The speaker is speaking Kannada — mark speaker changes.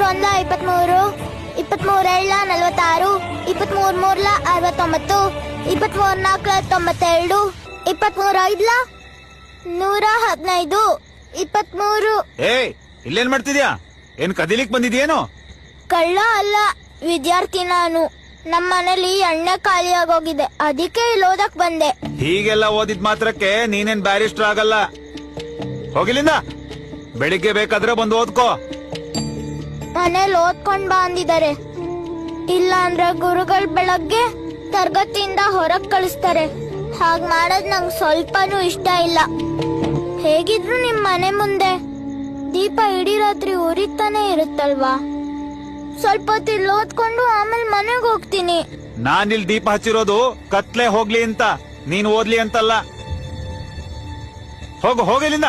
Speaker 1: ಒಂದ್ಲ 23, 23 ಎರಡ್ಲ 46, 23 ಮೂರ್ಲ 69, 23 ನಾಲ್ಕಲ 92, 23 ಐದ್ಲ 115, 23.
Speaker 2: ಏಯ್ ಇಲ್ಲೇನ್ ಮಾಡ್ತಿದ್ಯಾ? ಏನ್ ಕದಿಲಿಕ್ ಬಂದಿದ್ಯೇನು?
Speaker 1: ಕಳ್ಳ ಅಲ್ಲ, ವಿದ್ಯಾರ್ಥಿ ನಾನು. ನಮ್ಮ ಮನೇಲಿ ಎಣ್ಣೆ ಖಾಲಿ ಆಗೋಗಿದೆ, ಅದಕ್ಕೆ ಇಲ್ಲಿ ಓದಕ್ ಬಂದೆ.
Speaker 2: ಹೀಗೆಲ್ಲ ಓದಿದ್ ಮಾತ್ರಕ್ಕೆ ನೀನೇನ್ ಬ್ಯಾರಿಸ್ಟರ್ ಆಗಲ್ಲ. ಹೋಗಿಲಿಂದ. ಬೆಳಿಗ್ಗೆ ಬೇಕಾದ್ರೆ ಬಂದು ಓದ್ಕೋ.
Speaker 1: ಮನೇಲಿ ಓದ್ಕೊಂಡ್ ಬಾ ಅಂದಿದ್ದಾರೆ. ಇಲ್ಲ ಅಂದ್ರೆ ಗುರುಗಳು ಬೆಳಗ್ಗೆ ತರಗತಿಯಿಂದ ಹೊರಗ್ ಕಳಿಸ್ತಾರೆ. ಹಾಗ್ ಮಾಡೋದ್ ನಂಗ್ ಸ್ವಲ್ಪನೂ ಇಷ್ಟ ಇಲ್ಲ. ಹೇಗಿದ್ರು ನಿಮ್ ಮನೆ ಮುಂದೆ ದೀಪ ಇಡೀ ರಾತ್ರಿ ಉರಿತಾನೆ ಇರುತ್ತಲ್ವಾ. ಸ್ವಲ್ಪ ಹೊತ್ತು ಇಲ್ಲಿ ಓದ್ಕೊಂಡು ಆಮೇಲೆ ಮನೆಗ್ ಹೋಗ್ತೀನಿ.
Speaker 2: ನಾನಿಲ್ ದೀಪ ಹಚ್ಚಿರೋದು ಕತ್ಲೆ ಹೋಗ್ಲಿ ಅಂತ, ನೀನ್ ಓದ್ಲಿ ಅಂತಲ್ಲ. ಹೋಗಿಲಿಂದ.